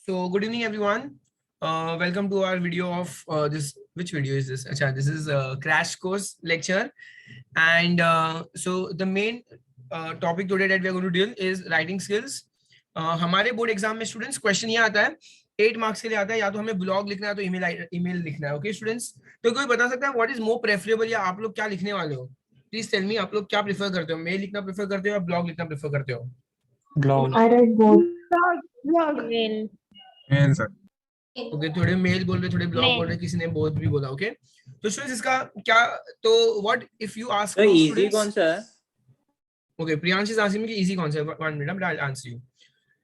So good evening, everyone. Welcome to our video of this. Which video is this? Achha, this is a crash course lecture, and so the main topic today that we are going to deal is writing skills. हमारे board exam में students question ये आता है 8 marks के लिए आता है, या तो हमें ब्लॉग लिखना है तो ईमेल लिखना है. ओके स्टूडेंट्स, तो कोई बता सकता है व्हाट इज मोर प्रेफरेबल, या आप लोग क्या लिखने वाले हो? प्लीज टेल मी, आप लोग क्या प्रेफर करते हो? मेल लिखना प्रेफर करते हो या ब्लॉग लिखना प्रेफर करते हो? Blog. I read both. Mail. Mail sir. Okay, थोड़े मेल बोल रहे, थोड़े ब्लॉग बोल रहे, किसी ने बोथ भी बोला. ओके, तो स्टूडेंट्स इसका क्या, तो व्हाट इफ यू आस्क तो इजी कौन सा है? Okay, Priyansh is asking me कि इजी कौन सा है. 1 minute, but I will answer you.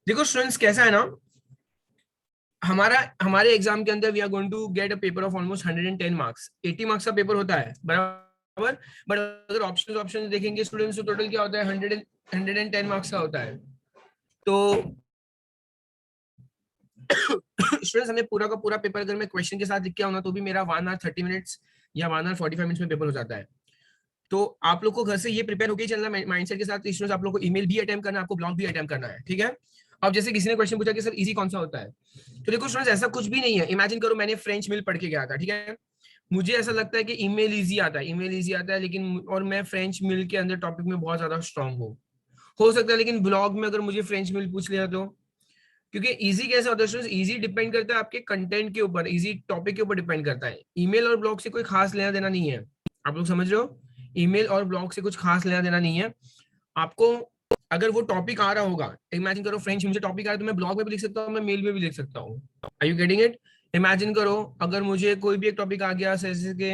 देखो स्टूडेंट्स, कैसा है ना, हमारे एग्जाम के अंदर we are going to get a paper of almost 110 marks. 80 marks का पेपर होता है बराबर, बट अगर ऑप्शन देखेंगे स्टूडेंट्स तो टोटल क्या होता है, 110 मार्क्स का होता है. तो स्टूडेंट्स हमें पूरा का पूरा पेपर अगर मैं क्वेश्चन के साथ लिख के आऊँ ना, तो भी मेरा 1 आवर 30 मिनट्स या 1 आवर 45 मिनट्स में पेपर हो जाता है. तो आप लोग को घर से ये प्रिपेयर होकर चलना माइंडसेट के साथ. स्टूडेंट्स आप लोग को ईमेल भी अटेम्प्ट करना है, आपको ब्लॉग भी अटेम्प्ट करना है, ठीक है. अब जैसे किसी ने क्वेश्चन पूछा कि सर इजी कौन सा होता है, तो देखो स्टूडेंट्स ऐसा कुछ भी नहीं है. इमेजिन करो मैंने फ्रेंच मेल पढ़ के गया था, ठीक है. मुझे ऐसा लगता है कि ईमेल इजी आता है, लेकिन और मैं फ्रेंच मेल के अंदर टॉपिक में बहुत ज्यादा स्ट्रांग हो सकता है, लेकिन ब्लॉग में अगर मुझे फ्रेंच मेल पूछ लिया तो, क्योंकि इजी कैसे होता है स्टूडेंट्स, इजी डिपेंड करता है आपके कंटेंट के ऊपर, इजी टॉपिक के ऊपर डिपेंड करता है. ईमेल और ब्लॉग से कोई खास लेना देना नहीं है, आप लोग समझ रहे हो. ईमेल और ब्लॉग से कुछ खास लेना देना नहीं है. आपको अगर वो टॉपिक आ रहा होगा, इमेजिन करो फ्रेंच मुझे टॉपिक आ रहा है, तो मैं ब्लॉग में भी लिख सकता हूँ, मैं मेल में भी लिख सकता हूँ. Are you getting it? Imagine करो अगर मुझे कोई भी एक टॉपिक आ गया जैसे कि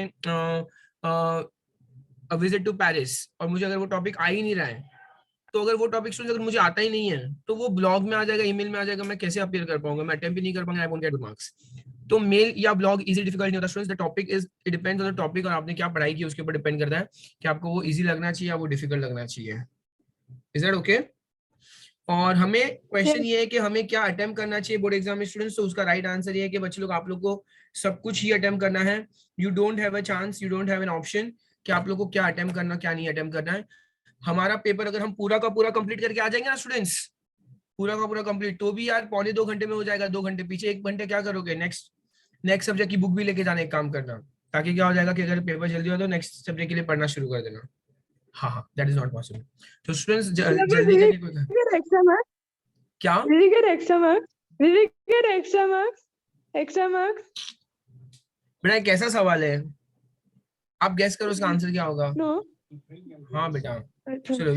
विजिट टू पेरिस, और मुझे अगर वो टॉपिक आ ही नहीं रहा है, तो अगर वो टॉपिक अगर मुझे आता ही नहीं है, तो वो ब्लॉग में आ जाएगा, ईमेल में आ जाएगा, मैं कैसे अपीयर कर पाऊंगा, मैं अटेम्प्ट भी नहीं कर पाऊंगा, आई वोंट गेट मार्क्स. तो मेल या ब्लॉग इजी डिफिकल्ट नहीं होता students. The topic is, it depends on the topic, और आपने क्या पढ़ाई की उसके ऊपर डिपेंड करता है कि आपको वो इजी लगना चाहिए या वो डिफिकल्ट लगना चाहिए. Is that okay? और हमें क्वेश्चन ये है कि हमें क्या अटेम्प्ट करना चाहिए बोर्ड एग्जाम में स्टूडेंट्स. तो उसका राइट आंसर ये है कि बच्चे लोग, आप लोग को सब कुछ ही अटेम्प्ट करना है. You don't have a chance, you don't have an option कि आप लोग को क्या अटेम्प्ट करना, क्या नहीं अटेम्प्ट करना है. हमारा पेपर अगर हम पूरा का पूरा कंप्लीट करके आ जाएंगे ना स्टूडेंट्स, पूरा का पूरा कंप्लीट, तो भी यार 1.25 घंटे में हो जाएगा. 2 घंटे पीछे 1 घंटे क्या करोगे, नेक्स्ट सब्जेक्ट की बुक भी लेके जाने, एक काम करना, ताकि क्या हो जाएगा कि अगर पेपर जल्दी हो तो नेक्स्ट सब्जेक्ट के लिए पढ़ना शुरू कर देना. हाँ, दैट इज नॉट पॉसिबल. तो स्टूडेंट्स जल्दी क्या बेटा, कैसा सवाल है, आप गैस करो उसका आंसर क्या होगा. हाँ बेटा, चलो.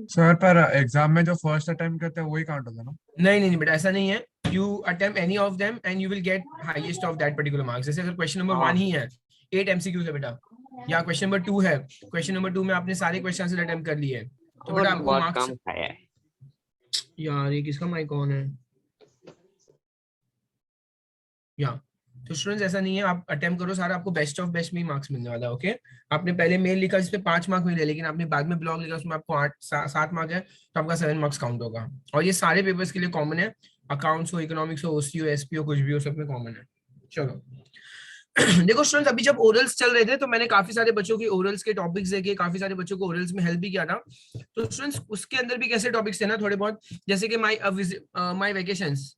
सर पर एग्जाम में जो फर्स्ट अटेम्प्ट करते हैं वही काउंट होगा ना? नहीं बेटा, ऐसा नहीं है. You attempt any of them and you will gate highest of that particular marks. जैसे अगर क्वेश्चन नंबर 1 ही है, 8 एमसीक्यूज है बेटा, या क्वेश्चन नंबर 2 है, क्वेश्चन नंबर 2 में आपने सारे क्वेश्चन आंसर अटेम्प्ट कर लिए, तो बेटा आपको मार्क्स. यार ये किसका माइक ऑन है या? तो स्टूडेंट्स ऐसा नहीं है, आप अटेम्प्ट करो सारा, आपको बेस्ट ऑफ बेस्ट में मार्क्स मिलने वाला है. ओके, आपने पहले मेल लिखा जिसपे 5 मार्क मिले, लेकिन आपने बाद में ब्लॉग लिखा उसमें आपको 7 मार्क है, तो आपका 7 मार्क्स काउंट होगा. और ये सारे पेपर्स के लिए कॉमन है, अकाउंट्स हो, इकोनॉमिक्स हो, ओसी हो, एसपी हो, कुछ भी हो, सब में कॉमन है. चलो देखो स्टूडेंट्स, अभी जब ओरल्स चल रहे थे तो मैंने काफी सारे बच्चों की ओरल्स के टॉपिक्स देखे, काफी सारे बच्चों को ओरल्स में हेल्प भी किया था. तो स्टूडेंट्स उसके अंदर भी कैसे टॉपिक्स थे ना, थोड़े बहुत, जैसे कि माई वेकेशंस.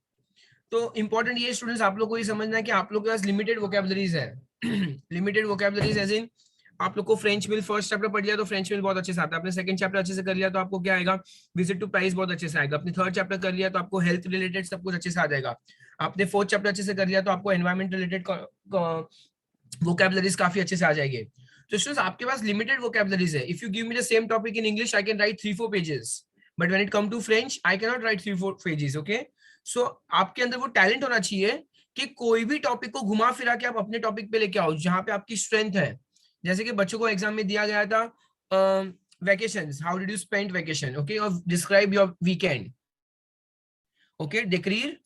तो इंपॉर्टेंट ये स्टूडेंट्स आप लोग को ये समझना है कि आप लोग के पास लिमिटेड वोकैबुलरीज है. लिमिटेड वोकैबुलरीज एज इन, आप लोग को फ्रेंच मिल फर्स्ट चैप्टर पढ़ लिया तो फ्रेंच मिल बहुत अच्छे से आता है. आपने सेकंड चैप्टर अच्छे से कर लिया तो आपको क्या आएगा, विजिट टू पेरिस बहुत अच्छे से आएगा. अपने थर्ड चैप्टर कर लिया तो आपको हेल्थ रिलेटेड सब कुछ अच्छे से आ जाएगा. आपने फोर्थ चैप्टर अच्छे से कर लिया तो आपको एनवायरमेंट रिलेटेड वोकैबुलरीज काफी अच्छे से आ जाएंगे. तो स्टूडेंट्स आपके पास लिमिटेड वोकैबुलरीज है. If you give me the same topic in English I can write 3-4 pages, but when it come to French I can not write 3-4 pages. Okay, so आपके अंदर वो टैलेंट होना चाहिए कि कोई भी टॉपिक को घुमा फिरा के आप अपने टॉपिक पे लेके आओ, जहां पे आपकी स्ट्रेंथ है. जैसे कि बच्चों को एग्जाम में दिया गया था vacations, how did you spend vacation, okay, और डिस्क्राइब योर वीकेंड. ओके, डेक्रीर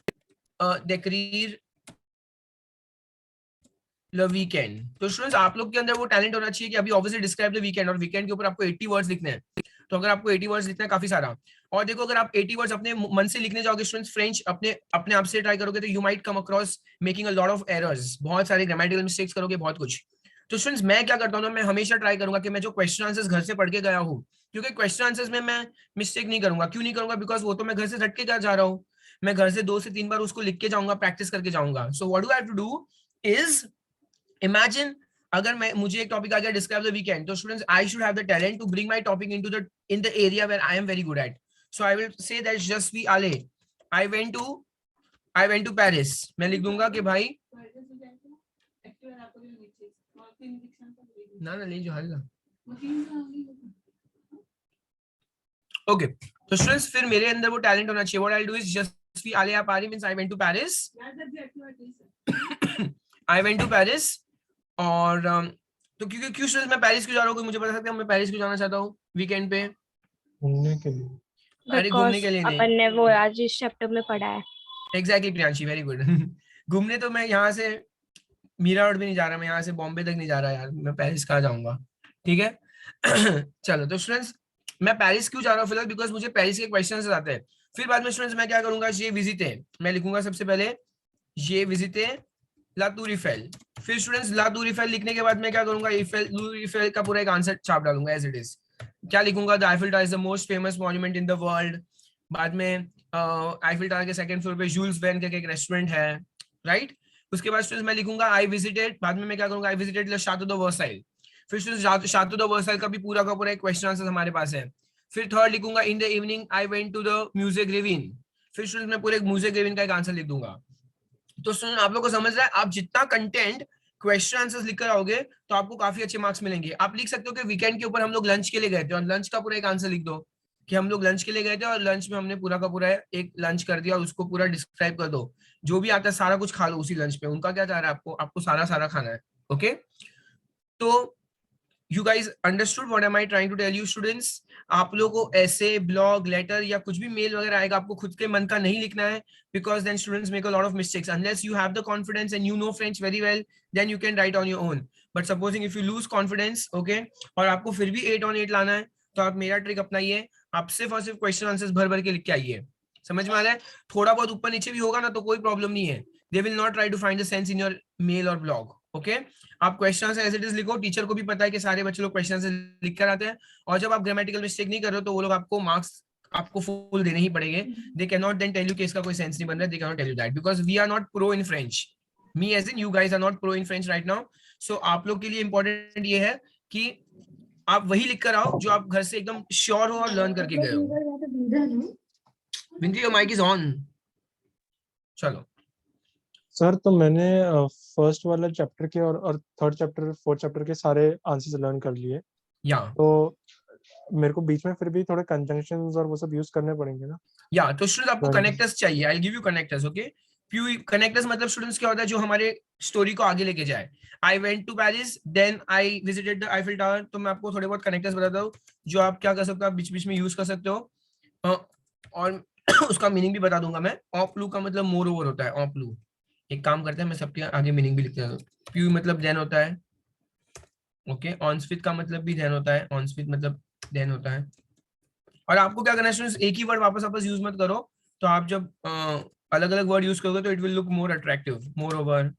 द वीकेंड. तो स्टूडेंट्स आप लोग के अंदर वो टैलेंट होना चाहिए कि अभी ऑब्वियसली डिस्क्राइब द वीकेंड, और वीकेंड के ऊपर आपको 80 वर्ड्स लिखने हैं. तो अगर आपको 80 वर्ड्स लिखना है काफी सारा, और देखो अगर आप 80 वर्ड्स अपने मन से लिखने जाओगे स्टूडेंट्स, फ्रेंच अपने आप से ट्राई करोगे तो you might come across making a lot of errors, बहुत सारे ग्रामेटिकल मिस्टेक्स करोगे, बहुत कुछ. तो स्टूडेंट्स मैं क्या करता हूँ, मैं हमेशा ट्राई करूंगा कि मैं जो क्वेश्चन आंसर्स घर से पढ़ के गया हूँ, क्योंकि क्वेश्चन आंसर्स में मैं मिस्टेक नहीं करूंगा. क्यों नहीं करूंगा, बिकॉज वो तो मैं घर से रट के जा रहा हूँ. मैं घर से 2 से 3 बार उसको लिख के जाऊंगा, प्रैक्टिस करके जाऊंगा. So what do I have to do is imagine, अगर मैं मुझे एक टॉपिक आ गया डिस्क्राइब द वीकेंड, तो students I should have the talent to bring my topic into the in the area where I am very good at. So I will say that जसवी आले I went to Paris. मैं लिख दूंगा कि भाई ना ले जो हल. ओके, तो स्टूडेंट्स फिर मेरे अंदर वो टैलेंट होना चाहिए. व्हाट आई डू इज जसवी आले पारी means I went to Paris. I went to Paris. और तो क्यों स्टूडेंट्स मैं पेरिस क्यों जा रहा हूँ, मुझे बता सकते हैं मैं पेरिस क्यों जाना चाहता हूँ वीकेंड पे? घूमने के लिए. अरे घूमने के लिए नहीं, अपन ने वो आज इस चैप्टर में पढ़ा है. Exactly Priyanshi, very good. घूमने तो मैं यहाँ से मीरा रोड भी नहीं जा रहा, मैं यहाँ से बॉम्बे तक नहीं जा रहा यार, मैं पेरिस कहाँ जाऊंगा. ठीक है. चलो तो स्टूडेंट्स मैं पेरिस क्यों जा रहा हूँ फिलहाल, बिकॉज मुझे पेरिस के क्वेश्चन आते हैं. फिर बाद में स्टूडेंट्स मैं क्या करूंगा, ये विजिटे मैं लिखूंगा सबसे पहले, ये विजिटे ला टूर ईफेल. फिर स्टूडेंट्स ला टूर ईफेल लिखने के बाद मैं क्या करूंगा, ईफेल का पूरा एक आंसर छाप डालूंगा एज इट इज. क्या लिखूंगा, the Eiffel tower is the most famous monument in the world. बाद में आईफिल टावर के सेकंड फ्लोर पे जूल्स वेर्न का एक रेस्टोरेंट है, राइट. उसके बाद स्टूडेंट्स मैं लिखूंगा आई विजिटेड, बाद में मैं क्या करूंगा, I visited the chateau de Versailles. फिर स्टूडेंट्स शातो द वर्साइल का भी पूरा का पूरा एक क्वेश्चन आंसर हमारे पास है. फिर थर्ड लिखूंगा in the evening I went to the music Grevin. फिर स्टूडेंट्स मैं पूरे म्यूजिक ग्रेविन का एक आंसर लिख दूंगा. तो स्टूडेंट आप लोग को समझ रहा है, आप जितना कंटेंट क्वेश्चन आंसर्स लिख कर आओगे तो आपको काफी अच्छे मार्क्स मिलेंगे. आप लिख सकते हो कि वीकेंड के ऊपर हम लोग लंच के लिए गए थे, और लंच का पूरा एक आंसर लिख दो कि हम लोग लंच के लिए गए थे और लंच में हमने पूरा का पूरा एक लंच कर दिया, और उसको पूरा डिस्क्राइब कर दो. जो भी आता है सारा कुछ खा लो उसी लंच पे. उनका क्या चाह रहा है, आपको सारा खाना है. ओके, तो you guys understood what am I trying to tell you students? आप लोगों को ऐसे ब्लॉग लेटर या कुछ भी मेल वगैरह आएगा, आपको खुद के मन का नहीं लिखना है, because then students make a lot of mistakes. Unless you have the confidence and you know French very well, then you can write on your own. But supposing if you lose confidence, okay, और आपको फिर भी 8 on 8 लाना है, तो आप मेरा trick अपनाइए, आप सिर्फ और सिर्फ क्वेश्चन आंसर्स भर भर के लिख के आइए. समझ में आ रहा है? थोड़ा बहुत ऊपर नीचे भी होगा ना तो कोई प्रॉब्लम नहीं है. They will not try to find the sense in your mail or blog. Okay, आप question answer as it is लिखो. टीचर को भी पता है कि सारे बच्चे लोग क्वेश्चन आंसर लिख कर आते हैं, और जब आप ग्रामेटिकल मिस्टेक नहीं कर रहे हो तो वो लोग आपको मार्क्स आपको फुल देने ही पड़ेंगे. They can not then tell you कि इसका कोई सेंस नहीं बन रहा है. They can not tell you that because we are not pro in French. Me as in you guys are not pro in French right now. So आप लोग के लिए इंपॉर्टेंट ये है कि आप वही लिख कर आओ जो आप घर से एकदम श्योर हो और लर्न करके गए हो. Vinky your mike is on. चलो सर, तो मैंने फर्स्ट वाला चैप्टर के और थर्ड चैप्टर फोर्थ चैप्टर के सारे आंसर्स लर्न कर लिए. या तो मेरे को बीच में फिर भी थोड़े कंजंक्शंस और वो सब यूज करने पड़ेंगे ना. या तो स्टूडेंट्स आपको कनेक्टर्स चाहिए. I give you connectors. Okay, connectors मतलब स्टूडेंट्स क्या होता है, जो हमारे स्टोरी को आगे लेके जाए. I went to Paris, then I visited the Eiffel tower. तो मैं आपको थोड़े बहुत कनेक्टर्स बताता हूँ जो आप क्या कर सकते हो, आप बीच बीच में यूज कर सकते हो. और उसका मीनिंग भी बता दूंगा मैं. ऑप्लू का मतलब मोर ओवर होता है. ऑप्लू, एक काम करते हैं मैं सबके आगे मीनिंग भी लिख देता हूँ. प्यू मतलब देन होता है. ओके, ऑनस्विथ का मतलब भी देन होता है. ऑनस्विथ मतलब देन होता है. और आपको क्या करना है स्टूडेंट्स, एक ही वर्ड वापस यूज मत करो. तो आप जब अलग अलग वर्ड यूज करोगे तो it will look more attractive. More over.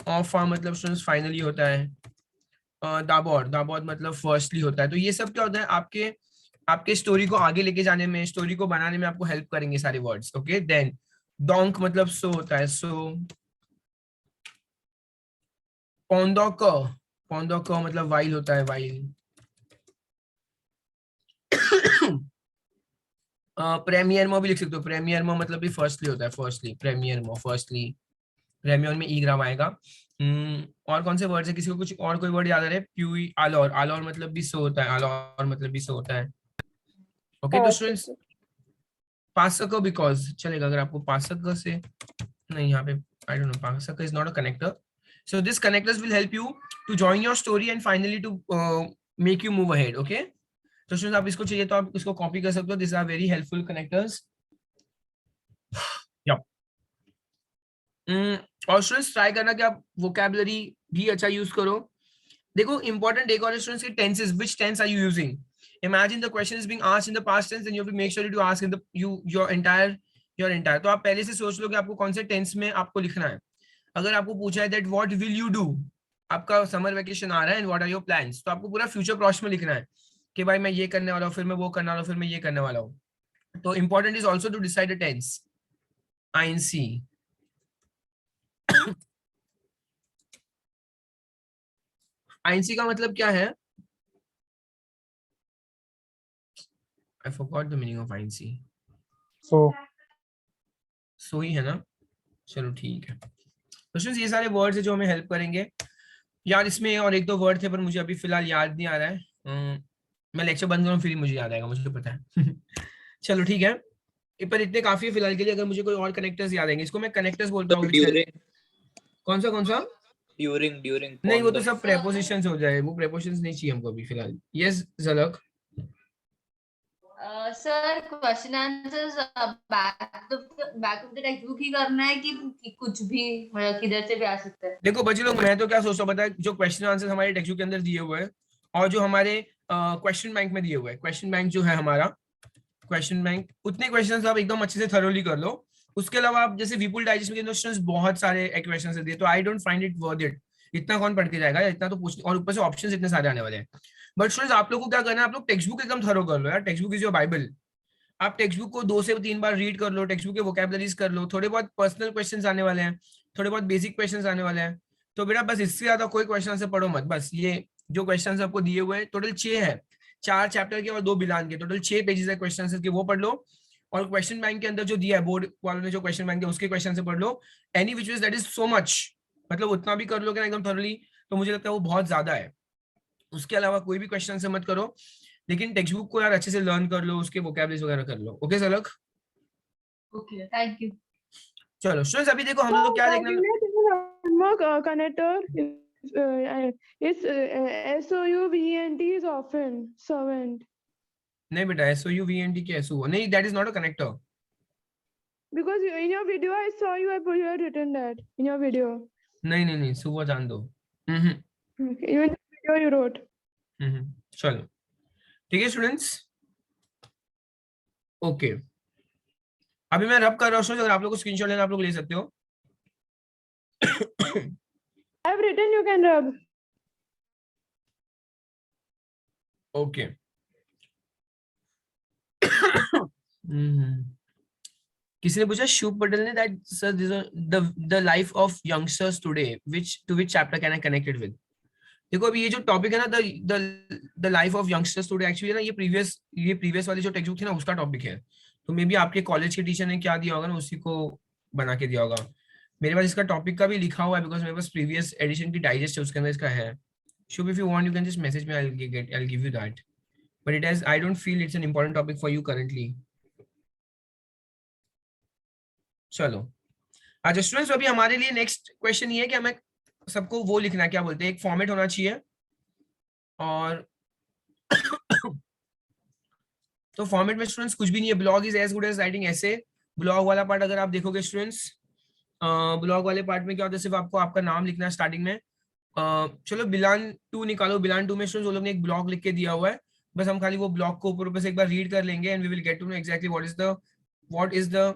ऑफा मतलब स्टूडेंट्स फाइनली होता है. दाबॉड मतलब फर्स्टली होता है. तो ये सब क्या होता है, आपके स्टोरी को आगे लेके जाने में, स्टोरी को बनाने में आपको हेल्प करेंगे सारे वर्ड्स. ओके, देन डोंक मतलब सो होता है. सो पोंडोक मतलब वाइल होता है. वाइल. प्रेमियरमो भी लिख सकते हो. प्रेमियरमो मतलब भी फर्स्टली होता है. Firstly, प्रेमियरमो firstly. प्रेमियर में ई ग्राम आएगा. और कौन से वर्ड है, किसी को कुछ और कोई वर्ड याद आ रहा है? प्यूई आलोर. आलोर मतलब भी सो होता है. आलोर मतलब भी सो होता है. ओके, तो स्टूडेंट्स पासक बिकॉज चलेगा अगर आपको पासक से नहीं, यहाँ पे आई डोंट नो, पासक is not a connector. So this connectors will help you to join your story and finally to make you move ahead. Okay, तो स्टूडेंट्स आप इसको चाहिए तो आप इसको कॉपी कर सकते हो. These are very helpful connectors. Yeah. और स्टूडेंट्स ट्राई करना कि आप vocabulary भी अच्छा यूज करो. देखो इंपॉर्टेंट एक और स्टूडेंट्स की tenses. Which tense are you using? Imagine the question is being asked in the past tense, and you have to make sure to ask in the your entire. तो आप पहले से सोच लो कि आपको कौन से टेंस में आपको लिखना है. अगर आपको पूछा है that what will you do, आपका समर वेकेशन आ रहा है and what are your plans, तो आपको पूरा फ्यूचर प्रोजेक्ट में लिखना है कि भाई मैं ये करने वाला हूँ, फिर मैं वो करने वाला हूँ, फिर मैं ये करने वाला हूँ. तो important is also to decide the tense. आइंसी। आइंसी का मतलब क्या है? I forgot the meaning of आइंसी। सो सो ही है ना? चलो ठीक है। तो स्टूडेंट्स ये सारे वर्ड्स है जो हमें हेल्प करेंगे यार। इसमें और एक दो वर्ड थे पर मुझे अभी फिलहाल याद नहीं आ रहा है। मैं लेक्चर बंद करूँ फिर ही मुझे याद आएगा, मुझे पता है। चलो ठीक है, पर इतने काफी है फिलहाल के लिए। अगर मुझे कोई और कनेक्टर्स याद आएंगे, इसको मैं कनेक्टर्स बोलता हूँ। कौन सा कौन सा? ड्यूरिंग नहीं, वो तो सब प्रेपोजिशंस हो जाए, वो प्रेपोजिशंस नहीं चाहिए हमको अभी फिलहाल। यस झलक। Sir question answers back of the text book ही करना है कि कुछ भी मतलब किधर से भी आ सकता है? देखो बच्चे लोग, मैं तो क्या सोचता हूँ पता है, जो क्वेश्चन आंसर हमारे टेक्स्ट बुक के अंदर दिए हुए हैं और जो हमारे क्वेश्चन बैंक में दिए हुए हैं, क्वेश्चन बैंक जो है हमारा क्वेश्चन बैंक, उतने क्वेश्चंस आप एकदम अच्छे से थरोली कर लो। उसके अलावा आप जैसे विपुल डाइजेस्ट में क्वेश्चंस बहुत सारे क्वेश्चंस दिए, तो I don't find it worth it. इतना कौन पढ़ के जाएगा, इतना तो पूछ, और ऊपर से ऑप्शंस इतने सारे आने वाले हैं। बट स्टूडेंट्स आप लोग को क्या करना है, आप लोग टेक्स्ट बुक एकदम थरो कर लो यार। Text book is your Bible. आप टेक्स्ट बुक को 2 से 3 बार रीड कर लो, टेक्स्ट बुक के वोकैबुलरीज कर लो, थोड़े बहुत पर्सनल क्वेश्चंस आने वाले हैं, थोड़े बहुत बेसिक क्वेश्चंस आने वाले हैं। तो बेटा बस इससे ज्यादा कोई क्वेश्चन से पढ़ो मत। बस ये जो क्वेश्चन आपको दिए हुए हैं, टोटल 6 है, 4 चैप्टर के और 2 बिलान के, टोटल 6 पेजेस है क्वेश्चन के, वो पढ़ लो। और क्वेश्चन बैंक के अंदर जो दिया है, बोर्ड वालों ने जो क्वेश्चन बैंक दिया उसके क्वेश्चन से पढ़ लो। Any which that is so much, मतलब उतना भी कर लोगे ना एकदम थोरली, तो मुझे लगता है वो बहुत ज्यादा है। उसके अलावा कोई भी क्वेश्चन से मत करो, लेकिन टेक्स्ट बुक को यार अच्छे से लर्न कर लो, उसके वोकैबुलरीज वगैरह कर लो। ओके झलक? Okay, thank you. चलो स्टूडेंट्स, अभी देखो हम लोग क्या देखना। Connector is SOUVENT is often servant नहीं बेटा, SOUVENT के SO नहीं, that is not a connector. because in your video I saw you had written that in your video. नहीं नहीं नहीं, सुबह जान दो। हम्म Okay. Even the video you wrote. चलो ठीक है स्टूडेंट्स, ओके। अभी मैं रब कर रहा हूँ, अगर आप लोग को स्क्रीनशॉट लेना आप लोग ले सकते हो। I have written, you can rub. Okay. किसी ने पूछा, शुभ पटेल ने, that sir the life of youngsters today, which to which chapter can I connected with. देखो अभी ये जो टॉपिक है ना, the life of youngsters today, actually ना ये प्रीवियस वाली जो टेक्स्ट बुक थी ना उसका टॉपिक है। तो मे बी आपके कॉलेज के टीचर ने क्या दिया होगा ना, उसी को बना के दिया होगा। मेरे पास इसका टॉपिक का भी लिखा हुआ है, बिकॉज मेरे पास प्रीवियस एडिशन की डाइजेस्ट है, उसके अंदर इसका है। Shubh, if you want you can just message me, I will give you that, but it has, I don't feel it's an important topic for you currently. चलो अच्छा स्टूडेंट्स, अभी हमारे लिए नेक्स्ट क्वेश्चन ये है कि हमें सबको वो लिखना है, क्या बोलते हैं, एक फॉर्मेट होना चाहिए। और तो फॉर्मेट में स्टूडेंट्स कुछ भी नहीं है। Blog is as good as writing essay. Blog वाला पार्ट अगर आप देखोगे स्टूडेंट्स, ब्लॉग वाले पार्ट में क्या होता है, सिर्फ आपको आपका नाम लिखना है स्टार्टिंग में। चलो बिलान 2 निकालो। बिलान 2 में स्टूडेंट्स वो लोग ने एक ब्लॉग लिख के दिया हुआ है, बस हम खाली वो ब्लॉग को ऊपर से एक बार रीड कर लेंगे and we will get to know exactly what is the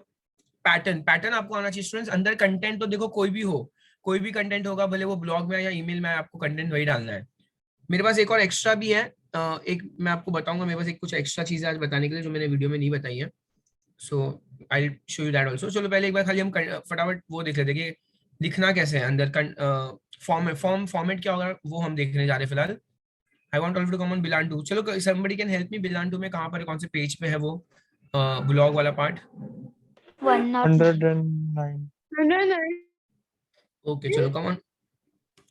pattern आपको आना चाहिए स्टूडेंट्स। अंदर कंटेंट तो देखो कोई भी हो, कोई भी कंटेंट होगा, भले वो ब्लॉग में या ईमेल में, आपको कंटेंट वही डालना है। मेरे पास एक और एक्स्ट्रा भी है, एक मैं आपको बताऊंगा, मेरे पास एक कुछ एक्स्ट्रा चीजें आज बताने के लिए जो मैंने वीडियो में नहीं बताई है, so I will show you that also. चलो पहले एक बार खाली हम फटाफट वो देख लेते हैं कि लिखना कैसे है अंदर। फॉर्मेट क्या होगा वो हम देखने जा रहे हैं फिलहाल। I want all to come on बिलान 2। चलो समबडी कैन हेल्प मी, बिलान 2 में कहाँ पर है, कौन से पेज पे है वो ब्लॉग वाला पार्ट? 109. 109. ओके चलो come on,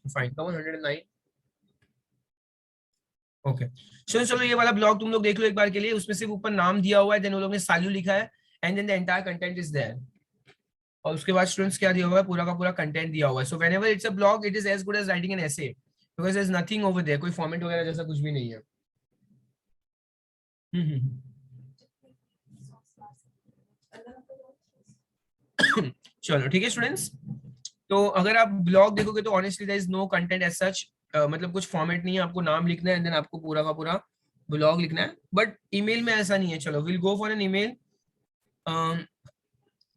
fine, come on 109। Okay चलो ये वाला ब्लॉग तुम लोग देख लो एक बार के लिए। उसमें सिर्फ ऊपर नाम दिया हुआ है, देन वो लोग ने सालू लिखा है, and then the entire content is there. और उसके बाद स्टूडेंट्स क्या दिया हुआ है, पूरा का पूरा कंटेंट दिया हुआ है। So whenever it's a blog, it is as good as writing an essay, because there is nothing over there, कोई फॉर्मेट वगैरह जैसा कुछ भी नहीं है। चलो ठीक है स्टूडेंट्स, तो अगर आप ब्लॉग देखोगे तो honestly there is no content as such, मतलब कुछ फॉर्मेट नहीं है। आपको नाम लिखना है एंड देन आपको पूरा का पूरा ब्लॉग लिखना है, बट ईमेल में ऐसा नहीं है। चलो will go for an email.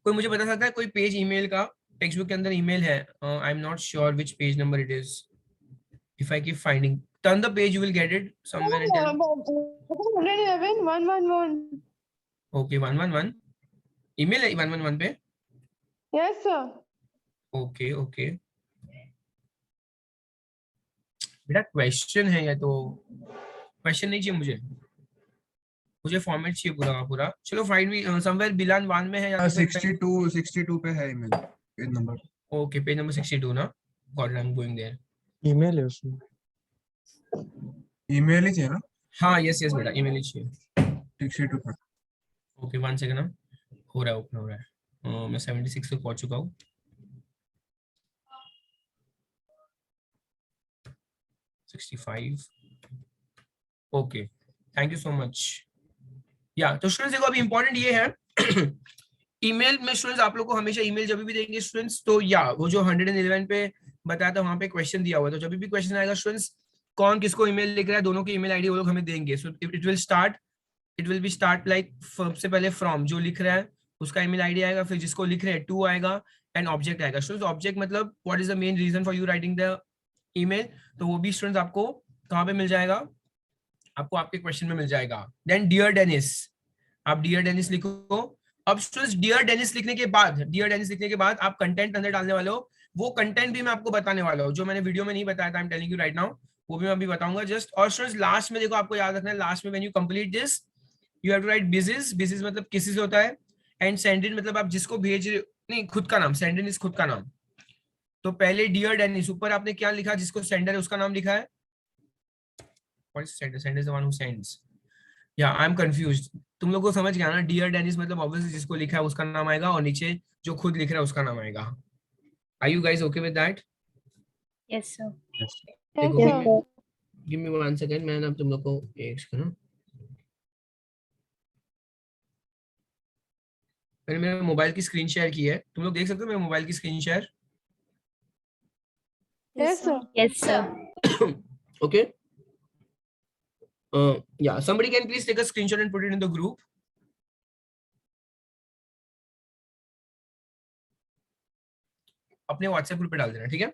कोई मुझे बता सकता है कोई पेज ईमेल का, टेक्स्ट बुक के अंदर ईमेल है? I am not sure which page number it is. If I keep finding, turn the page, you will get it somewhere and tell. 111 111. Okay 111 email है 111 पे। Yes, sir. ओके ओके बेटा question है या तो question नहीं चाहिए मुझे format चाहिए पूरा का पूरा। चलो फाइंड मी समवेयर बिलान 1 में है या तो फिर 62 पे है email page number. Okay page number 62 ना। Got it, I am going there. Email है उसमें। ईमेल ही चाहिए ना? हाँ यस यस बेटा ईमेल ही चाहिए। 62 पे। ओके 1 सेकंड ना, हो रहा है ओपन हो रहा है। मैं 76 तक पहुंच चुका हूँ। 65 okay thank you so much. या तो स्टूडेंट्स देखो अभी इंपॉर्टेंट ये है ईमेल में स्टूडेंट्स आप लोग को हमेशा ईमेल जब भी देंगे स्टूडेंट्स तो या वो जो 111 पे बताया था वहां पे क्वेश्चन दिया हुआ है, तो जब भी क्वेश्चन आएगा स्टूडेंट्स कौन किसको ईमेल लिख रहा है दोनों की ईमेल आईडी वो लोग हमें देंगे। So it will be start like सबसे पहले फ्रॉम जो लिख रहा है उसका ईमेल आईडी आएगा, फिर जिसको लिख रहे हैं टू आएगा एंड ऑब्जेक्ट आएगा। स्टूडेंट्स ऑब्जेक्ट मतलब what is the main reason for you writing the email, तो वो भी स्टूडेंट्स आपको कहाँ पे मिल जाएगा, आपको आपके क्वेश्चन में मिल जाएगा। देन डियर डेनिस, आप डियर डेनिस लिखो। अब स्टूडेंट्स डियर डेनिस लिखने के बाद आप कंटेंट अंदर डालने वाले हो, वो कंटेंट भी मैं आपको बताने वाला हूँ जो मैंने वीडियो में नहीं बताया था, आई am telling you right now, वो भी मैं अभी बताऊंगा जस्ट। और स्टूडेंट्स लास्ट में देखो आपको याद रखना है, लास्ट में when you complete this you have to write बिजिस मतलब किसी से होता है, एंड सेंड इन मतलब आप जिसको भेज रहे हो, नहीं खुद का नाम, सेंड इन इज खुद का नाम। तो पहले डियर डेनिस ऊपर आपने क्या लिखा, जिसको सेंडर है उसका नाम लिखा है, what is sender, sender is the one who sends, या आई एम कंफ्यूज्ड। तुम लोग को समझ गया ना, डियर डेनिस मतलब ऑब्वियसली जिसको लिखा है उसका नाम आएगा और नीचे जो खुद लिख रहा है उसका नाम आएगा। Are you guys okay with that? Yes, sir. Yes, देखो sir. गिव मी 1 सेकंड, मैं ना तुम लोग को एक सेकंड, मैंने मेरे मोबाइल की स्क्रीन शेयर की है, तुम लोग देख सकते हो मेरे मोबाइल की screen share? Yes, sir. Yes, sir. Okay. Yeah, somebody can please take a screenshot and put it in the group. अपने व्हाट्सएप ग्रुप पे डाल देना, ठीक है?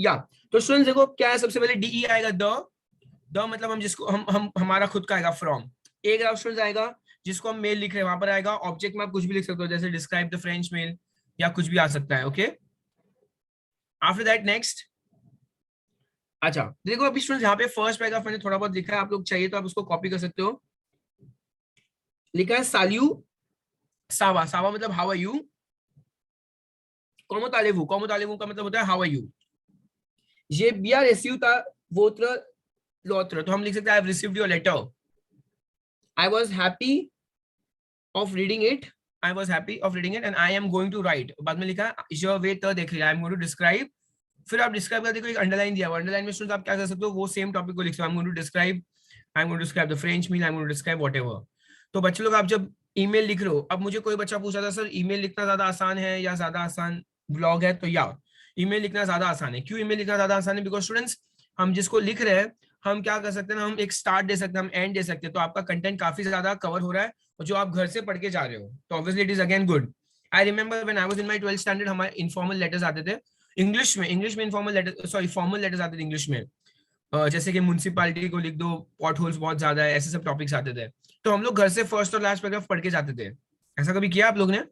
या तो स्टूडेंट्स देखो क्या है, सबसे पहले डीई आएगा, द मतलब हम जिसको हम हमारा खुद का आएगा फ्रॉम। एक स्टूडेंट्स आएगा जिसको हम मेल लिख रहे हैं वहां पर आएगा, ऑब्जेक्ट में आप कुछ भी लिख सकते हो जैसे डिस्क्राइब द फ्रेंच मेल या कुछ भी आ सकता है। ओके आफ्टर दैट नेक्स्ट, अच्छा देखो अभी स्टूडेंट्स यहाँ पे फर्स्ट पैराग्राफ मैंने थोड़ा बहुत लिखा है, आप लोग चाहिए तो आप उसको कॉपी कर सकते हो। लिखा है साल्यू सावा, सावा मतलब हाउ आर यू, कोमोतालेवू का मतलब होता है हाउ आर यू। ये बिया रेसिव था वोत्र लोत्र, तो हम लिख सकते हैं I have received your letter, I was happy of reading it, and I am going to write. बाद में लिखा योर वे त देख रही I am going to describe, फिर आप डिस्क्राइब कर देखो एक अंडरलाइन दिया हुआ, अंडरलाइन में स्टूडेंट्स आप क्या कर सकते हो, वो सेम टॉपिक को लिख सकते हो, I am going to describe the French meal, I am going to describe whatever. तो बच्चे लोग आप जब ईमेल लिख रहे हो, अब मुझे कोई बच्चा पूछा था सर ईमेल लिखना ज्यादा आसान है या ज्यादा आसान ब्लॉग है, तो या ईमेल लिखना ज्यादा आसान है। क्यों ईमेल लिखना ज्यादा आसान है? बिकॉज स्टूडेंट्स हम जिसको लिख रहे हैं हम क्या कर सकते हैं ना, हम एक स्टार्ट दे सकते हैं, हम एंड दे सकते हैं, तो आपका कंटेंट काफी ज्यादा कवर हो रहा है और जो आप घर से पढ़ के जा रहे हो तो obviously it is again good. I remember when I was in my 12th standard हमारे इनफॉर्मल लेटर्स आते थे इंग्लिश में इनफॉर्मल लेटर फॉर्मल लेटर्स आते थे इंग्लिश में, जैसे कि म्युनिसिपैलिटी को लिख दो, पॉट होल्स बहुत ज्यादा है, ऐसे सब टॉपिक्स आते थे, तो हम लोग घर से फर्स्ट और लास्ट पैराग्राफ पढ़ के जाते थे। ऐसा कभी किया आप लोग ने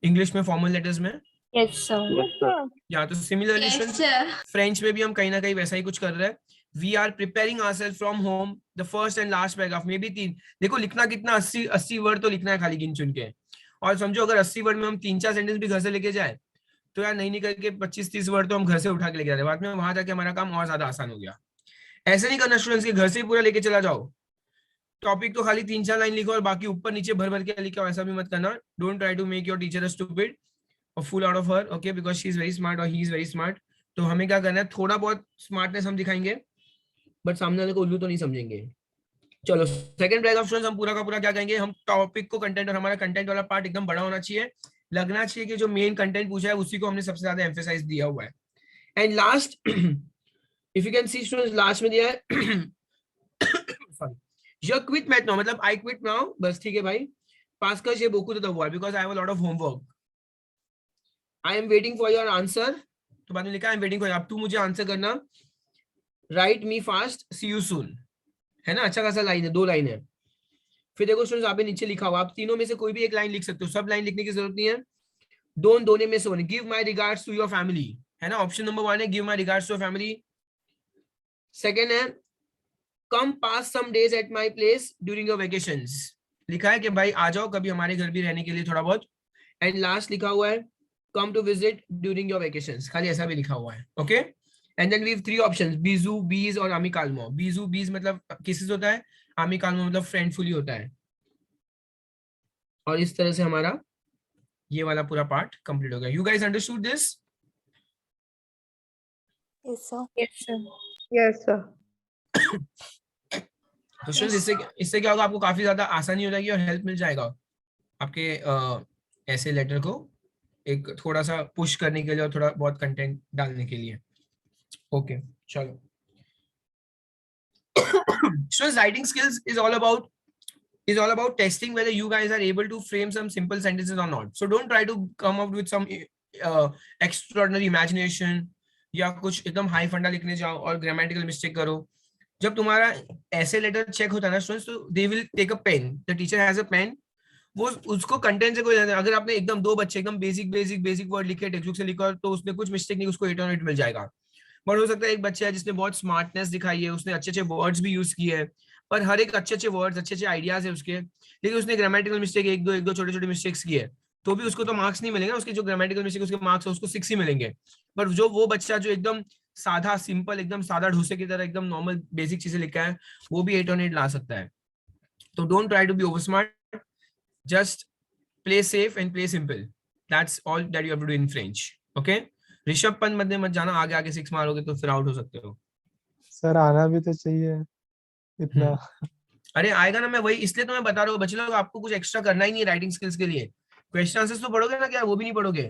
इंग्लिश में फॉर्मल लेटर्स में? Yes, sir. Yes, sir. या तो सिमिलरली Yes, sir. फ्रेंच में भी हम कहीं ना कहीं वैसा ही कुछ कर रहे हैं। We are preparing ourself from home, the first and last paragraph में भी 3, देखो लिखना कितना 80 वर्ड तो लिखना है खाली गिन चुन के, और समझो अगर 80 वर्ड में हम 3-4 सेंटेंस भी घर से लेके जाए तो यार नहीं निकल के 25-30 वर्ड तो हम घर से उठा के लेके जाते हैं, बाद में वहां जाके हमारा काम और ज्यादा आसान हो गया। ऐसे नहीं करना स्टूडेंट्स के घर से ही पूरा लेके चला जाओ, टॉपिक तो खाली 3-4 लाइन लिखो और बाकी ऊपर नीचे भर भर के लिखो, ऐसा भी मत करना। Don't try to make your teacher stupid और full out of her, okay, because she is very smart और ही इज वेरी स्मार्ट। तो हमें क्या करना है, थोड़ा बहुत स्मार्टनेस हम दिखाएंगे बट सामने वाले को उल्लू तो नहीं समझेंगे। चलो सेकंड पैराग्राफ स्टूडेंट्स हम पूरा का पूरा क्या कहेंगे, हम टॉपिक को कंटेंट और हमारा कंटेंट वाला पार्ट एकदम बड़ा होना चाहिए, लगना चाहिए कि जो मेन कंटेंट पूछा है उसी को हमने सबसे ज्यादा एम्फेसाइज दिया हुआ है। And last if you can see students last में दिया है sorry You quit math now, मतलब I quit now, बस ठीक है भाई, पास कर ये beaucoup de devoir because I have a lot of homework. I am waiting for your answer, तो बाद में लिखा I am waiting for, अब तू मुझे आंसर करना, write me fast, see you soon, है ना, अच्छा खासा लाइन है, 2 लाइन है। फिर देखो स्टूडेंट्स यहाँ पे नीचे लिखा हुआ, आप तीनों में से कोई भी एक लाइन लिख सकते हो, सब लाइन लिखने की जरूरत नहीं है, डोंट दोने में से होने, give my regards to your family, है ना, ऑप्शन नंबर 1 है give my regards to your family. Second है come pass some days at my place during your vacations, लिखा है कि भाई आ जाओ कभी हमारे घर भी रहने के लिए थोड़ा बहुत। एंड लास्ट लिखा हुआ है come to visit during your vacations, खाली ऐसा भी लिखा हुआ है, okay. And then we have 3 options, बीजू बीज और आमिकाल्मो। बीजू बीज मतलब किसेस होता है, आमिकाल्मो मतलब फ्रेंडफुली होता है। और इस तरह से हमारा ये वाला पूरा पार्ट कंप्लीट हो गया। You guys understood this? Yes, sir. Yes, sir. Yes, sir. तो स्टूडेंट्स इससे क्या होगा, आपको काफी ज्यादा आसानी हो जाएगी और हेल्प मिल जाएगा आपके ऐसे लेटर को एक थोड़ा सा पुश करने के लिए और थोड़ा बहुत कंटेंट डालने के लिए। ओके चलो। Students writing skills is all about testing whether you guys are able to frame some simple sentences or not. So don't try to come up with some extraordinary imagination या कुछ एकदम high फंडा लिखने जाओ और grammatical mistake करो। जब तुम्हारा ऐसे लेटर चेक होता है ना स्टूडेंट्स, तो they will take a pen, the teacher has a pen, वो उसको कंटेंट से कोई लेना, अगर आपने एकदम 2 बच्चे एकदम बेसिक वर्ड लिखे टेक्स्ट बुक से लिखा तो उसने कुछ मिस्टेक नहीं, उसको 8 on 8 मिल जाएगा। बट हो सकता है एक बच्चा है जिसने बहुत स्मार्टनेस दिखाई है, उसने अच्छे वर्ड्स भी यूज किए हैं, पर हर एक अच्छे वर्ड्स अच्छे आइडियाज है उसके, लेकिन उसने ग्रामेटिकल मिस्टेक एक दो छोटे मिस्टेक्स किए, तो भी उसको तो मार्क्स नहीं मिलेंगे, उसके जो ग्रामेटिकल मिस्टेक उसके मार्क्स है उसको 6 ही मिलेंगे। पर जो वो बच्चा जो एकदम साधा सिंपल एकदम सादा ढोसे की तरह एकदम नॉर्मल बेसिक चीजें लिखा है, वो भी 8 on 8 ला सकता है। तो don't try to be over smart, just play safe and play simple, that's all that you have to do in French, okay. Rishabh Pant मत जाना, आगे आगे 6 मारोगे तो फिर आउट हो सकते हो। सर आना भी तो चाहिए इतना। अरे आएगा ना, मैं वही इसलिए तो मैं बता रहा हूँ बच्चे लोग, आपको कुछ एक्स्ट्रा करना ही नहीं है राइटिंग स्किल्स के लिए। क्वेश्चन आंसर्स तो पढ़ोगे ना, क्या वो भी नहीं पढ़ोगे,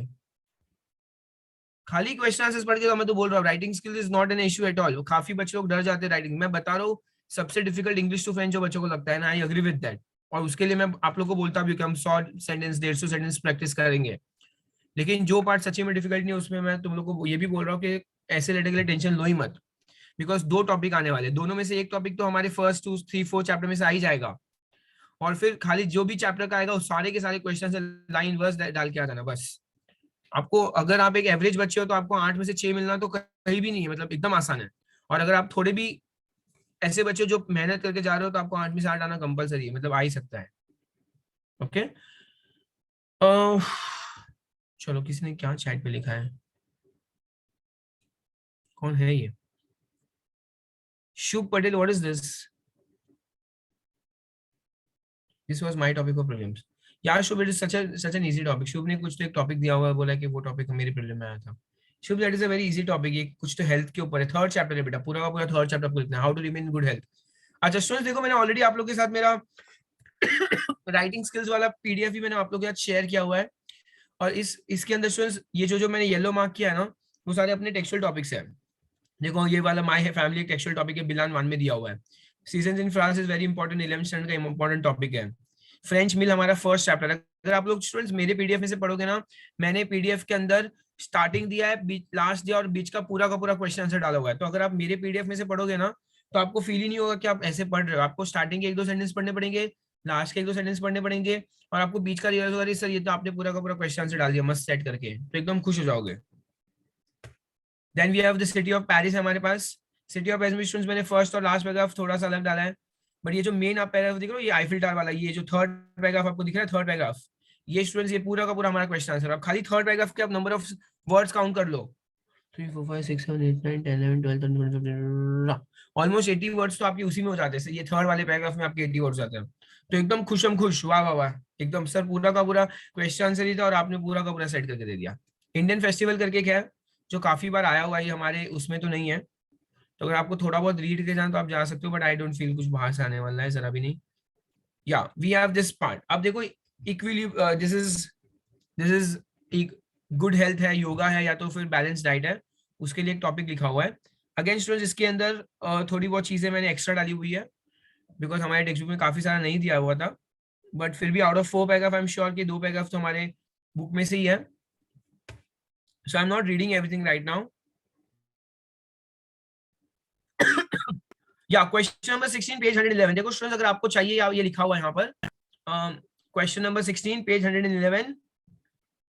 खाली क्वेश्चन आंसर्स पढ़ के मैं तो बोल रहा हूँ writing skills is not an issue at all. काफी बच्चे लोग डर जाते हैं राइटिंग, मैं बता रहा हूँ सबसे डिफिकल्ट इंग्लिश टू फ्रेंच जो बच्चों को लगता है ना, आई एग्री विद दैट, और उसके लिए मैं आप लोग को बोलता भी कि हम 100 सेंटेंस 150 सेंटेंस प्रैक्टिस करेंगे, लेकिन जो पार्ट सच्ची में डिफिकल्ट नहीं है उसमें मैं तुम लोग को ये भी बोल रहा हूँ कि ऐसे लेटर के लिए टेंशन लो ही मत, बिकॉज 2 टॉपिक आने वाले, दोनों में से एक टॉपिक तो हमारे फर्स्ट 2, 3, 4 चैप्टर में से आ ही जाएगा, और फिर खाली जो भी चैप्टर का आएगा उस सारे के सारे क्वेश्चन से लाइन वर्स डाल के आ जाना बस। आपको अगर आप एक एवरेज बच्चे हो तो आपको 8 में से 6 मिलना तो कहीं भी नहीं है, मतलब एकदम आसान है। और अगर आप थोड़े भी ऐसे बच्चे जो मेहनत करके जा रहे हो तो आपको 8 में से 8 आना कंपलसरी है, मतलब आ ही सकता है, ओके। चलो किसी ने क्या चैट पे लिखा है, कौन है ये? Shubh Patel, what is this? This was my topic of prelims. यार Shubh, it is such an easy topic. Shubh ने कुछ तो एक टॉपिक दिया हुआ है, बोला कि वो टॉपिक मेरे प्रीलिम में आया था। Shubh, that is a very easy topic, ये कुछ तो हेल्थ के ऊपर है, 3rd चैप्टर है बेटा, पूरा का पूरा 3rd चैप्टर आपको लिखना है, how to remain in good health. अच्छा स्टूडेंट्स देखो, मैंने ऑलरेडी आप लोग के साथ मेरा राइटिंग स्किल्स वाला पीडीएफ भी मैंने आप लोग के साथ शेयर किया हुआ है, और इसके अंदर स्टूडेंट्स ये जो मैंने येलो मार्क किया है ना, वो सारे अपने टेक्सचुअल टॉपिक्स है। देखो ये वाला माय है फैमिली टेक्सचुअल टॉपिक है, बिलान 1 में दिया हुआ है। Seasons in France is very important, 11th standard का इंपॉर्टेंट टॉपिक है। फ्रेंच मील हमारा 1st चैप्टर है। अगर आप लोग स्टूडेंट्स मेरे पीडीएफ में से पढ़ोगे ना, मैंने पीडीएफ के अंदर स्टार्टिंग दिया है, लास्ट दिया और बीच का पूरा क्वेश्चन आंसर डाला हुआ है। तो अगर आप मेरे पीडीएफ में से पढ़ोगे ना, तो आपको फील ही नहीं होगा कि आप ऐसे पढ़ रहे हो। आपको स्टार्टिंग के 1-2 सेंटेंस पढ़ने पड़ेंगे, लास्ट के 1-2 सेंटेंस पढ़ने पड़ेंगे, और आपको बीच का रियलाइज होगा सर ये तो आपने पूरा का पूरा क्वेश्चन आंसर डाल दिया मस्त सेट करके, तो एकदम खुश हो जाओगे। Then we have the city of Paris हमारे पास। सिटी ऑफ पेरिस में स्टूडेंट्स मैंने फर्स्ट और लास्ट पैराग्राफ थोड़ा सा अलग डाला है, बट ये जो मेन आप पैराग्राफ दिख रहे हो ये आईफिल टावर वाला, ये जो 3rd पैराग्राफ आपको दिख रहा है 3rd पैराग्राफ, ये स्टूडेंट्स ये पूरा का पूरा हमारा क्वेश्चन आंसर। आप खाली 3rd पैराग्राफ के आप नंबर ऑफ वर्ड्स काउंट कर लो, 3, 4, 5, 6, 7, 8, 9, 10, 11, 12, 13, 14, 15, ऑलमोस्ट 80 वर्ड्स तो आपके उसी में हो जाते हैं। ये 3rd वाले पैराग्राफ में आपके 80 वर्ड्स आते हैं, तो एकदम खुशम खुश, वाह वाह वाह, एकदम सर पूरा का पूरा क्वेश्चन आंसर ही था और आपने पूरा का पूरा सेट करके दे दिया। इंडियन फेस्टिवल करके क्या है जो काफी बार आया हुआ है हमारे उसमें तो नहीं है, तो अगर आपको थोड़ा बहुत रीड के जाना तो आप जा सकते हो, बट आई डोंट फील कुछ बाहर से आने वाला है जरा भी नहीं। या वी हैव दिस पार्ट, अब देखो इक्विलिब्रियम, दिस इज एक गुड हेल्थ है, योगा है, या तो फिर बैलेंस डाइट है, उसके लिए एक टॉपिक लिखा हुआ है। अगेन स्टूडेंट्स इसके अंदर थोड़ी बहुत चीजें मैंने एक्स्ट्रा डाली हुई है, बिकॉज हमारे टेक्स्ट बुक में काफी सारा नहीं दिया हुआ था, बट फिर भी out of 4 paragraph I am sure कि 2 पैराग्राफ तो हमारे बुक में से ही है। So I am not reading everything right now. या क्वेश्चन नंबर 16 पेज 111। देखो स्टूडेंट्स, अगर आपको चाहिए, या ये लिखा हुआ है यहाँ पर, क्वेश्चन नंबर 16 पेज 111,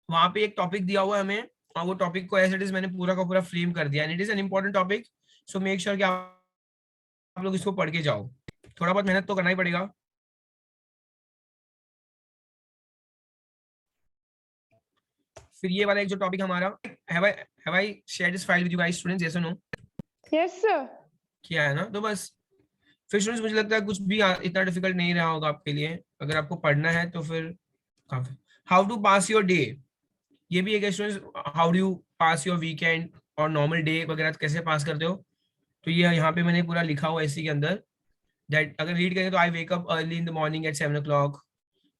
वहां पे एक टॉपिक दिया हुआ है हमें, और वो टॉपिक को एज इट इज मैंने पूरा का पूरा फ्रेम कर दिया, and it is an important topic, so make sure कि आप लोग इसको पढ़ के जाओ। थोड़ा बहुत मेहनत तो करना ही पड़ेगा। फिर ये वाला एक जो टॉपिक हमारा, have I shared this file with you guys students, yes or no? Yes, sir. किया है ना? तो बस फिर स्टूडेंट्स, मुझे लगता है कुछ भी इतना डिफिकल्ट नहीं रहा होगा आपके लिए। अगर आपको पढ़ना है तो फिर काफी। How to pass your day, ये भी एक students, how do you pass your weekend और नॉर्मल डे वगैरह कैसे पास करते हो, तो ये यहाँ पे मैंने पूरा लिखा हुआ है इसी के अंदर। दैट अगर रीड करें तो I wake up early in the morning at 7 o'clock,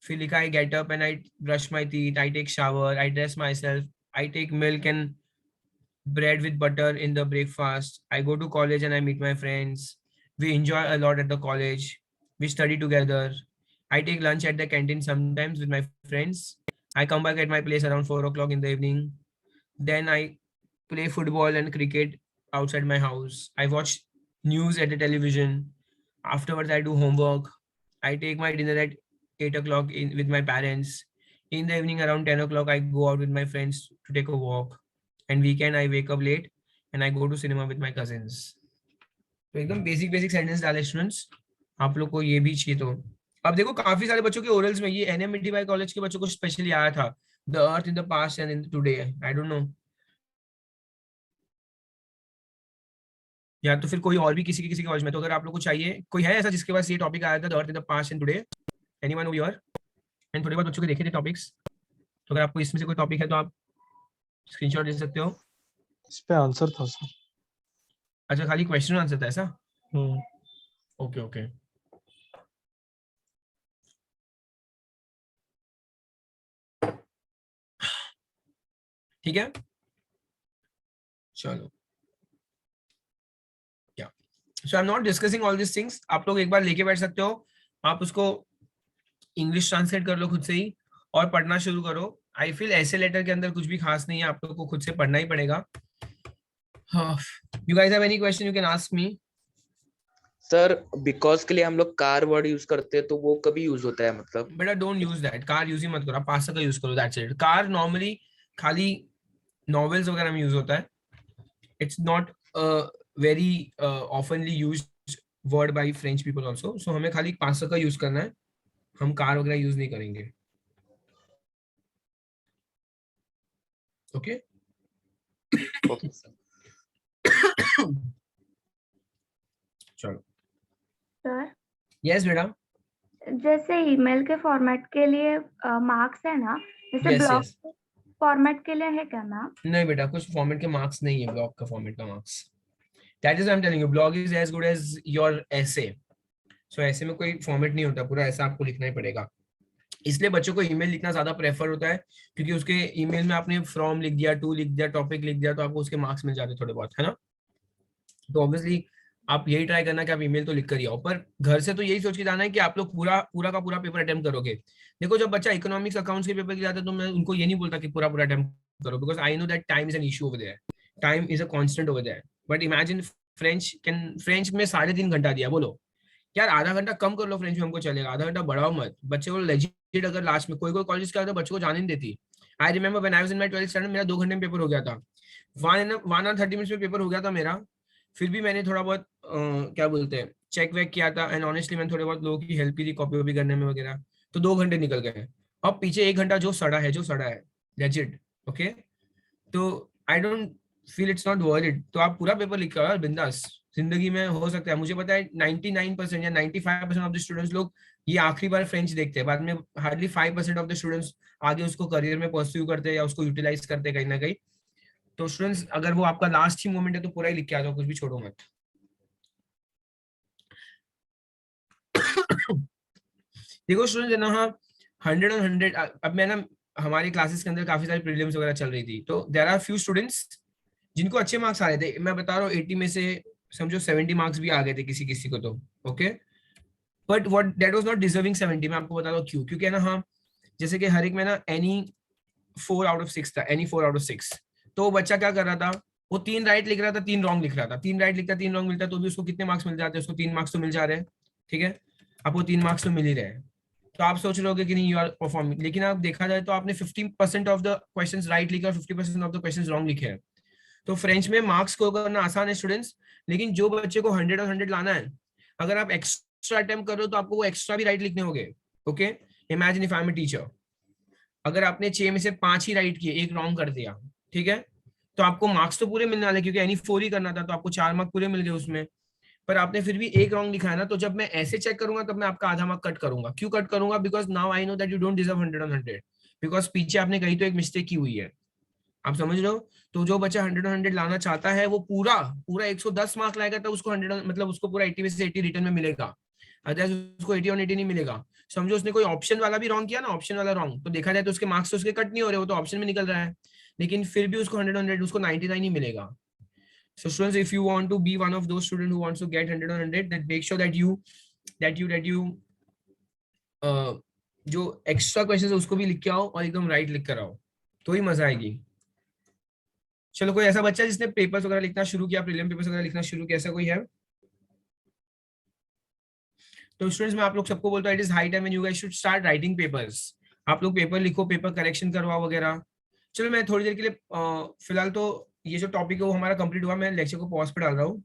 फिर लिखा है get up and I brush my teeth, I take shower, I dress myself, I take milk and bread with butter in the breakfast, I go to college and I meet my friends, we enjoy a lot at the college, we study together, I take lunch at the canteen sometimes with my friends, I come back at my place around 4 o'clock in the evening, then I play football and cricket outside my house, I watch news at the television, afterwards I do homework, I take my dinner at 8 o'clock with my parents, in the evening around 10 o'clock I go out with my friends to take a walk, and weekend I wake up late and I go to cinema with my cousins। तो एकदम basic sentence डाले students, आप लोग को ये भी चाहिए तो। अब देखो काफी सारे बच्चों के ओरल्स में ये NMITY कॉलेज के बच्चों को स्पेशली आया था, the earth in the past and in today, I don't know, या तो फिर कोई और भी किसी के कॉलेज में। तो अगर आप लोग को चाहिए, कोई है ऐसा जिसके पास ये टॉपिक आया था, the earth in the past and today, anyone over here? And थोड़े बहुत बच्चों के देखे थे टॉपिक्स, तो अगर आपको इसमें से कोई टॉपिक है तो आप स्क्रीनशॉट दे सकते हो। इस पे आंसर था सर। अच्छा, खाली क्वेश्चन आंसर था ऐसा? हम्म। ओके ठीक है, चलो। या so I am not discussing all this things, आप लोग एक बार लेके बैठ सकते हो, आप उसको इंग्लिश ट्रांसलेट कर लो खुद से ही और पढ़ना शुरू करो। आई फील ऐसे लेटर के अंदर कुछ भी खास नहीं है, आप लोग को खुद से पढ़ना ही पड़ेगा। You guys have any question you can ask me. Sir because के लिए हम लोग कार वर्ड यूज करते हैं, तो वो कभी यूज होता है मतलब? बेटा don't use that, car use ही मत करो, आप पास का यूज करो, दैट्स इट। कार नॉर्मली खाली नॉवेल्स वगैरह में यूज होता है, it's not very oftenly used word by French people also, so हमें खाली पास का यूज करना है, हम कार वगैरह यूज नहीं करेंगे। Okay okay sir. चलो। सर यस बेटा। जैसे ईमेल के फॉर्मेट के लिए मार्क्स है ना, जैसे Yes, ब्लॉग yes. फॉर्मेट के लिए है क्या मैम? नहीं बेटा, कुछ फॉर्मेट के मार्क्स नहीं है, ब्लॉग का फॉर्मेट का marks. That is I am telling you, blog is as good as your essay. So ऐसे में कोई फॉर्मेट नहीं होता, पूरा ऐसा आपको लिखना ही पड़ेगा। इसलिए बच्चों को ईमेल लिखना ज्यादा प्रेफर होता है, क्योंकि उसके ईमेल में आपने फ्रॉम लिख दिया, टू लिख दिया, टॉपिक लिख दिया, तो आपको उसके मार्क्स मिल जाते थोड़े बहुत, है ना। तो ऑब्वियसली आप यही ट्राई करना कि आप ईमेल तो लिख कर ही आओ, पर घर से तो यही सोच के जाना है कि आप लोग पूरा का पूरा पेपर अटेम्प्ट करोगे। देखो जब बच्चा इकोनॉमिक्स अकाउंट्स के पेपर के जाता है तो मैं उनको ये नहीं बोलता कि पूरा अटेम्प्ट करो, because I know that time is an issue over there, time is a constant over there. But imagine French में 3.5 घंटा दिया, बोलो यार आधा घंटा कम कर लो फ्रेंच में, हमको चलेगा, आधा घंटा बढ़ाओ मत। बच्चे को लेजिट अगर लास्ट में कोई कॉलेज क्या होता है बच्चों को जाने नहीं देती। I remember when I was in my 12th standard, मेरा 2 घंटे में पेपर हो गया था, 1 hour 30 minutes में पेपर हो गया था मेरा। फिर भी मैंने थोड़ा बहुत क्या बोलते हैं चेक वेक किया था, एंड ऑनेस्टली मैंने थोड़े बहुत लोगों की हेल्प की थी कॉपी वॉपी करने में वगैरह, तो 2 घंटे निकल गए। अब पीछे 1 घंटा जो सड़ा है लेजिट। ओके, तो आई don't feel it's not worth it. तो आप पूरा पेपर लिख कर बिंदास, जिंदगी में हो सकता है, मुझे पता है 99% या 95% ऑफ द स्टूडेंट्स लोग ये आखिरी बार फ्रेंच देखते हैं, बाद में हार्डली 5% ऑफ द स्टूडेंट्स आगे उसको करियर में परस्यू करते हैं या उसको यूटिलाइज करते हैं कहीं ना कहीं। तो स्टूडेंट्स अगर वो आपका लास्ट ही मोमेंट है तो पूरा ही लिख के आ जाओ, कुछ भी छोड़ो मत। देखो स्टूडेंट्स ना, हाँ 100 on 100, अब मैं ना हमारी क्लासेस के अंदर काफी सारी प्रीलिम्स वगैरह चल रही थी, तो देयर आर फ्यू स्टूडेंट्स जिनको अच्छे मार्क्स आ रहे थे। मैं बता रहा हूँ 80 में से समझो 70 मार्क्स भी आ गए थे किसी किसी को तो। Okay, but what that was not deserving 70। मैं आपको बता रहा हूँ क्यों, क्योंकि ना हाँ जैसे कि हर एक में ना एनी 4 out of 6 था, एनी 4 out of 6। तो वो बच्चा क्या कर रहा था, वो 3 राइट लिख रहा था 3 रॉन्ग लिख रहा था, 3 राइट लिखता 3 रॉन्ग मिलता तो भी उसको कितने मार्क्स मिल जाते हैं? उसको 3 मार्क्स तो मिल जा रहे हैं, ठीक है, आपको 3 मार्क्स तो मिल ही रहे हैं। तो आप सोच रहे होगे कि नहीं यू आर परफॉर्मिंग, लेकिन आप देखा जाए तो आपने 50% ऑफ द क्वेश्चंस राइट लिखे और 50% ऑफ द क्वेश्चंस रॉन्ग लिखे हैं। तो फ्रेंच में मार्क्स स्कोर करना आसान है स्टूडेंट्स, लेकिन जो बच्चे को 100 और 100 लाना है, अगर आप एक्स्ट्रा अटेम्प्ट कर रहे हो तो आपको वो एक्स्ट्रा भी राइट लिखने होंगे। Okay, imagine if I am a teacher, अगर आपने 6 में से 5 ही राइट किए, 1 रॉन्ग कर दिया, ठीक है, तो आपको मार्क्स तो पूरे मिलने वाले, क्योंकि एनी 4 ही करना था तो आपको 4 मार्क पूरे मिल गए उसमें, पर आपने फिर भी 1 रॉन्ग लिखा है ना, तो जब मैं ऐसे चेक करूंगा तब मैं आपका आधा मार्क कट करूंगा। क्यों कट करूंगा? Because now I know that you don't deserve 100 on 100, because पीछे आपने कहीं तो एक मिस्टेक की हुई है। आप समझ रहे हो? तो जो बच्चा 100 ऑन 100 लाना चाहता है वो पूरा 110 मार्क लाएगा, तब उसको 100 मतलब उसको पूरा 80 में से 80 रिटर्न में मिलेगा, अदरवाइज उसको 80 ऑन 80 नहीं मिलेगा। समझो उसने कोई ऑप्शन वाला भी रॉन्ग किया ना, ऑप्शन वाला रॉन्ग, तो देखा जाए तो उसके मार्क्स तो उसके कट नहीं हो रहे, वो तो ऑप्शन में निकल रहा है, लेकिन फिर भी उसको 100 ऑन 100 उसको 99 ही मिलेगा। So students, if you want to be one of those students who wants to get 100 on 100, then make sure that you जो एक्स्ट्रा क्वेश्चंस है उसको भी लिख के आओ और एकदम राइट लिख कर आओ, तो ही मजा आएगी। चलो, कोई ऐसा बच्चा जिसने पेपर्स वगैरह लिखना शुरू किया, प्रीलिम पेपर्स वगैरह लिखना शुरू किया, ऐसा कोई है? तो स्टूडेंट्स, मैं आप लोग सबको बोलता हूँ, it is high time and you guys should start writing papers. आप लोग पेपर लिखो, पेपर करेक्शन करवाओ वगैरह। चलो, मैं थोड़ी देर के लिए फिलहाल तो ये जो टॉपिक है वो हमारा कंप्लीट हुआ, मैं लेक्चर को पॉज पे डाल रहा हूँ।